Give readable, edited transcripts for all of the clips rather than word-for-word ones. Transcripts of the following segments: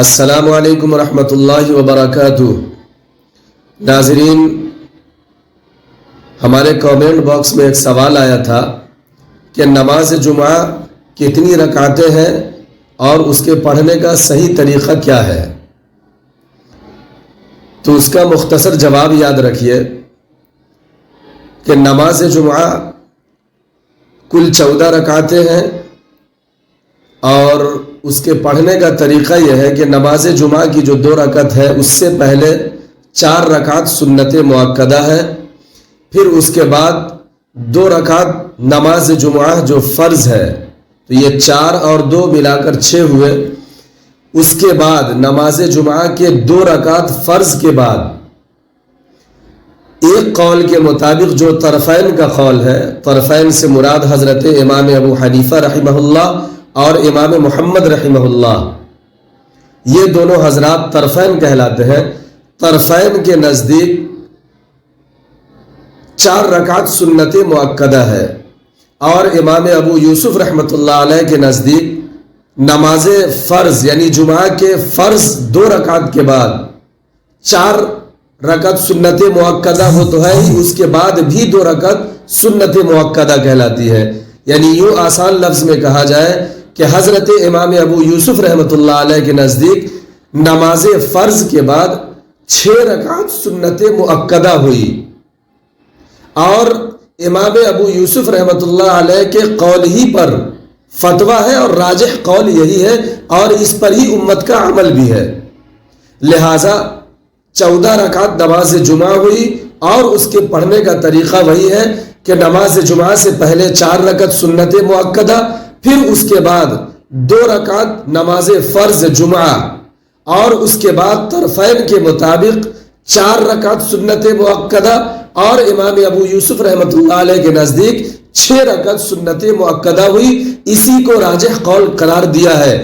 السلام علیکم ورحمۃ اللہ وبرکاتہ۔ ناظرین، ہمارے کامنٹ باکس میں ایک سوال آیا تھا کہ نماز جمعہ کتنی رکعتیں ہیں اور اس کے پڑھنے کا صحیح طریقہ کیا ہے؟ تو اس کا مختصر جواب یاد رکھیے کہ نماز جمعہ کل 14 رکعتیں ہیں، اور اس کے پڑھنے کا طریقہ یہ ہے کہ نماز جمعہ کی جو 2 رکعت ہے اس سے پہلے 4 رکعت سنت مؤکدہ ہے، پھر اس کے بعد 2 رکعت نماز جمعہ جو فرض ہے، تو یہ 4 اور 2 ملا کر 6 ہوئے۔ اس کے بعد نماز جمعہ کے 2 رکعت فرض کے بعد ایک قول کے مطابق جو طرفین کا قول ہے، طرفین سے مراد حضرت امام ابو حنیفہ رحمہ اللہ اور امام محمد رحمہ اللہ، یہ دونوں حضرات طرفین کہلاتے ہیں۔ طرفین کے نزدیک 4 رکعت سنت مؤکدہ ہے، اور امام ابو یوسف رحمۃ اللہ علیہ کے نزدیک نماز فرض یعنی جمعہ کے فرض 2 رکعت کے بعد 4 رکعت سنت مؤکدہ ہو تو ہے ہی، اس کے بعد بھی 2 رکعت سنت مؤکدہ کہلاتی ہے۔ یعنی یوں آسان لفظ میں کہا جائے کہ حضرت امام ابو یوسف رحمۃ اللہ علیہ کے نزدیک نماز فرض کے بعد 6 رکعت سنت مؤکدہ ہوئی، اور امام ابو یوسف رحمۃ اللہ علیہ کے قول ہی پر فتویٰ ہے، اور راجح قول یہی ہے، اور اس پر ہی امت کا عمل بھی ہے۔ لہٰذا 14 رکعت نماز جمعہ ہوئی، اور اس کے پڑھنے کا طریقہ وہی ہے کہ نماز جمعہ سے پہلے 4 رکعت سنت مؤکدہ، پھر اس کے بعد 2 رکعت نماز فرض جمعہ، اور اس کے بعد طرفین کے مطابق 4 رکعت سنت مؤکدہ، اور امام ابو یوسف رحمۃ اللہ علیہ کے نزدیک 6 رکعت سنت مؤکدہ ہوئی۔ اسی کو راجح قول قرار دیا ہے،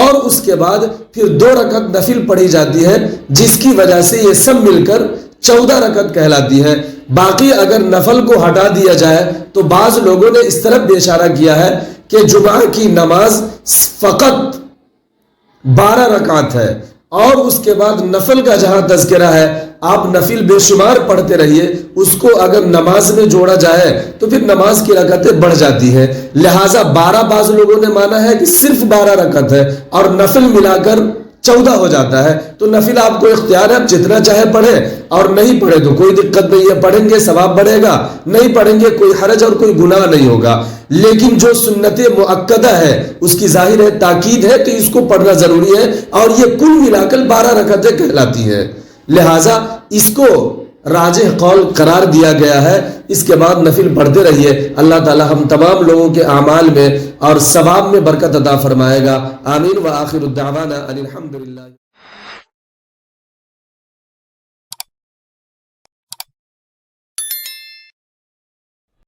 اور اس کے بعد پھر 2 رکعت نفل پڑھی جاتی ہے، جس کی وجہ سے یہ سب مل کر 14 رکعت کہلاتی ہے۔ باقی اگر نفل کو ہٹا دیا جائے تو بعض لوگوں نے اس طرف بھی اشارہ کیا ہے کہ جمعہ کی نماز فقط 12 رکعت ہے، اور اس کے بعد نفل کا جہاں تذکرہ ہے، آپ نفل بے شمار پڑھتے رہیے، اس کو اگر نماز میں جوڑا جائے تو پھر نماز کی رکعتیں بڑھ جاتی ہیں۔ لہٰذا 12 بعض لوگوں نے مانا ہے کہ صرف 12 رکعت ہے، اور نفل ملا کر 14 ہو جاتا ہے۔ تو نفل آپ کو اختیار ہے، آپ جتنا چاہے پڑھیں، اور نہیں پڑھے تو کوئی دقت نہیں ہے، پڑھیں گے ثواب بڑھے گا، نہیں پڑھیں گے کوئی حرج اور کوئی گناہ نہیں ہوگا۔ لیکن جو سنت مؤکدہ ہے اس کی ظاہر ہے تاکید ہے، تو اس کو پڑھنا ضروری ہے، اور یہ کل ملا کر 12 رکعتیں کہلاتی ہیں۔ لہٰذا اس کو راجح قول قرار دیا گیا ہے۔ اس کے بعد نفل پڑھتے رہیے۔ اللہ تعالی ہم تمام لوگوں کے اعمال میں اور ثواب میں برکت عطا فرمائے گا۔ آمین۔ وآخر الدعوانا ان الحمدللہ۔